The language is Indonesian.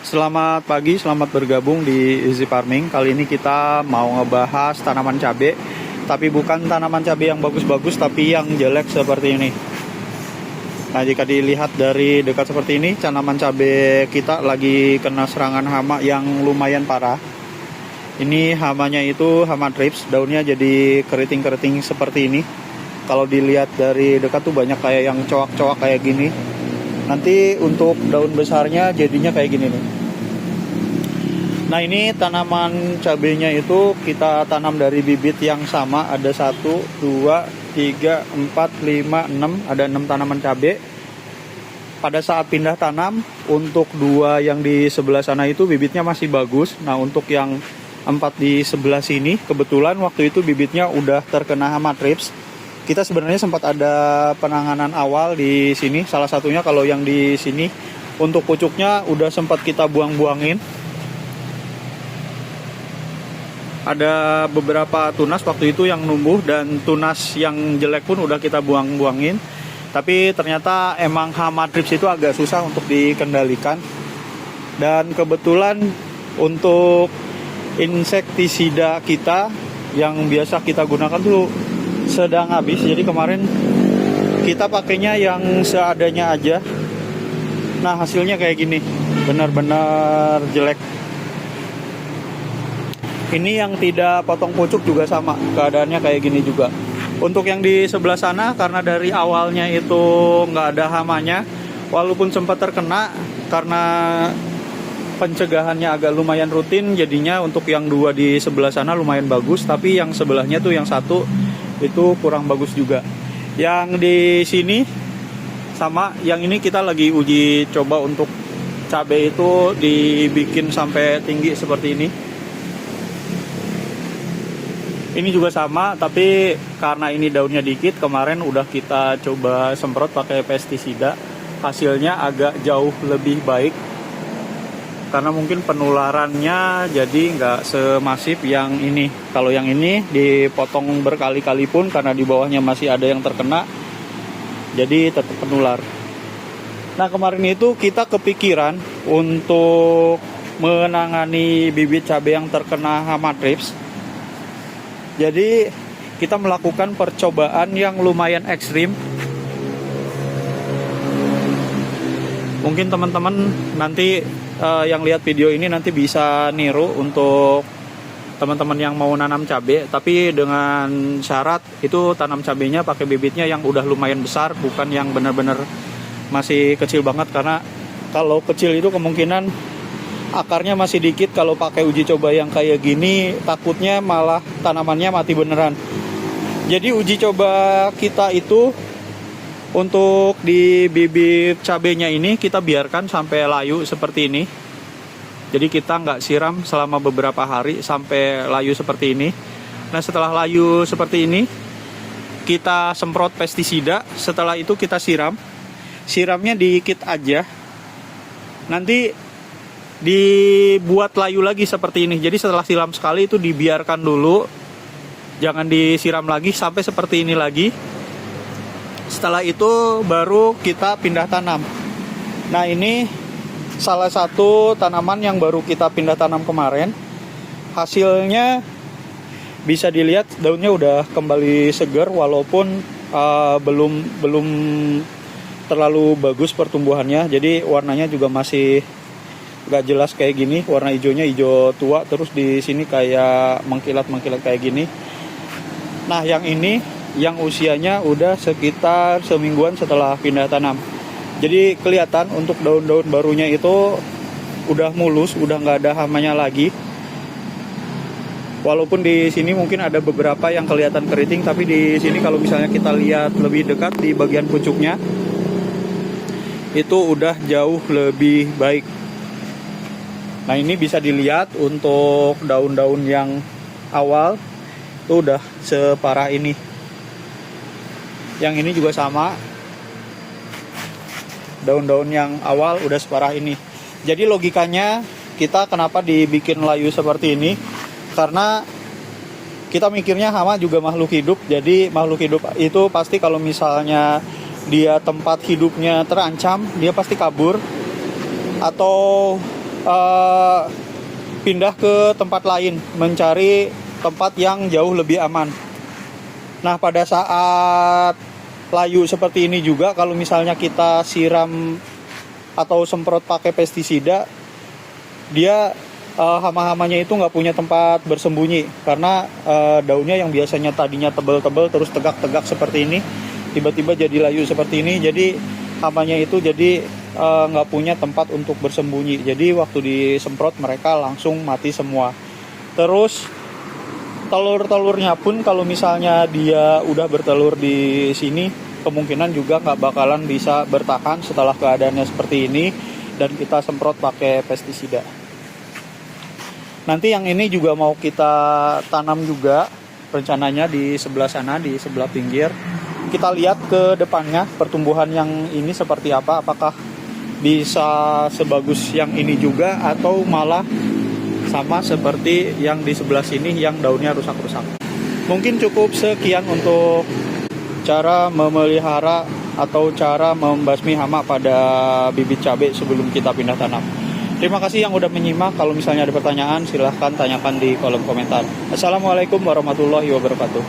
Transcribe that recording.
Selamat pagi, selamat bergabung di Easy Farming. Kali ini kita mau ngebahas tanaman cabai, tapi bukan tanaman cabai yang bagus-bagus, tapi yang jelek seperti ini. Nah, jika dilihat dari dekat seperti ini, tanaman cabai kita lagi kena serangan hama yang lumayan parah. Ini hamanya itu hama thrips, daunnya jadi keriting-keriting seperti ini. Kalau dilihat dari dekat tuh banyak kayak yang coak-coak kayak gini. Nanti untuk daun besarnya jadinya kayak gini nih. Nah, ini tanaman cabenya itu kita tanam dari bibit yang sama. Ada 1, 2, 3, 4, 5, 6. Ada 6 tanaman cabai. Pada saat pindah tanam, untuk 2 yang di sebelah sana itu bibitnya masih bagus. Nah, untuk yang 4 di sebelah sini, kebetulan waktu itu bibitnya udah terkena hama thrips. Kita sebenarnya sempat ada penanganan awal di sini. Salah satunya kalau yang di sini untuk pucuknya udah sempat kita buang-buangin. Ada beberapa tunas waktu itu yang numbuh dan tunas yang jelek pun udah kita buang-buangin. Tapi ternyata emang hama thrips itu agak susah untuk dikendalikan. Dan kebetulan untuk insektisida kita yang biasa kita gunakan tuh sedang habis, jadi kemarin kita pakainya yang seadanya aja. Nah, hasilnya kayak gini, benar-benar jelek. Ini yang tidak potong pucuk juga sama, keadaannya kayak gini juga. Untuk yang di sebelah sana, karena dari awalnya itu nggak ada hamanya, walaupun sempat terkena, karena pencegahannya agak lumayan rutin, jadinya untuk yang 2 di sebelah sana lumayan bagus, tapi yang sebelahnya tuh yang 1 itu kurang bagus juga. Yang di sini sama, yang ini kita lagi uji coba untuk cabai itu dibikin sampai tinggi seperti ini. Ini juga sama, tapi karena ini daunnya dikit, kemarin udah kita coba semprot pakai pestisida. Hasilnya agak jauh lebih baik, karena mungkin penularannya jadi nggak semasif yang ini. Kalau yang ini dipotong berkali-kali pun karena di bawahnya masih ada yang terkena, jadi tetap penular. Nah, kemarin itu kita kepikiran untuk menangani bibit cabai yang terkena hama thrips. Jadi kita melakukan percobaan yang lumayan ekstrim. Mungkin teman-teman nanti yang lihat video ini nanti bisa niru untuk teman-teman yang mau nanam cabai, tapi dengan syarat itu tanam cabainya pakai bibitnya yang udah lumayan besar, bukan yang benar-benar masih kecil banget, karena kalau kecil itu kemungkinan akarnya masih dikit. Kalau pakai uji coba yang kayak gini, takutnya malah tanamannya mati beneran. Jadi uji coba kita itu untuk di bibit cabenya ini kita biarkan sampai layu seperti ini. Jadi kita nggak siram selama beberapa hari sampai layu seperti ini. Nah, setelah layu seperti ini, kita semprot pestisida. Setelah itu kita siram. Siramnya dikit aja. Nanti dibuat layu lagi seperti ini. Jadi setelah siram sekali itu dibiarkan dulu. Jangan disiram lagi sampai seperti ini lagi. Setelah itu baru kita pindah tanam. Nah, ini salah satu tanaman yang baru kita pindah tanam kemarin. Hasilnya bisa dilihat daunnya udah kembali segar, walaupun belum terlalu bagus pertumbuhannya. Jadi warnanya juga masih gak jelas kayak gini. Warna hijaunya hijau tua, terus di sini kayak mengkilat-mengkilat kayak gini. Nah, yang ini yang usianya udah sekitar semingguan setelah pindah tanam. Jadi kelihatan untuk daun-daun barunya itu udah mulus, udah nggak ada hamanya lagi. Walaupun di sini mungkin ada beberapa yang kelihatan keriting, tapi di sini kalau misalnya kita lihat lebih dekat di bagian pucuknya, itu udah jauh lebih baik. Nah, ini bisa dilihat untuk daun-daun yang awal itu udah separah ini. Yang ini juga sama, daun-daun yang awal udah separah ini. Jadi logikanya kita kenapa dibikin layu seperti ini, karena kita mikirnya hama juga makhluk hidup. Jadi makhluk hidup itu pasti kalau misalnya dia tempat hidupnya terancam, dia pasti kabur. Atau eh, pindah ke tempat lain, mencari tempat yang jauh lebih aman. Nah, pada saat layu seperti ini juga, kalau misalnya kita siram atau semprot pakai pestisida, dia hama-hamanya itu nggak punya tempat bersembunyi, karena daunnya yang biasanya tadinya tebel-tebel terus tegak-tegak seperti ini, tiba-tiba jadi layu seperti ini. Jadi hamanya itu jadi nggak punya tempat untuk bersembunyi. Jadi waktu disemprot mereka langsung mati semua. Terus telur-telurnya pun kalau misalnya dia udah bertelur di sini, kemungkinan juga nggak bakalan bisa bertahan setelah keadaannya seperti ini dan kita semprot pakai pestisida. Nanti yang ini juga mau kita tanam juga rencananya di sebelah sana, di sebelah pinggir. Kita lihat ke depannya pertumbuhan yang ini seperti apa, apakah bisa sebagus yang ini juga atau malah sama seperti yang di sebelah sini yang daunnya rusak-rusak. Mungkin cukup sekian untuk cara memelihara atau cara membasmi hama pada bibit cabai sebelum kita pindah tanam. Terima kasih yang udah menyimak. Kalau misalnya ada pertanyaan, silahkan tanyakan di kolom komentar. Assalamualaikum warahmatullahi wabarakatuh.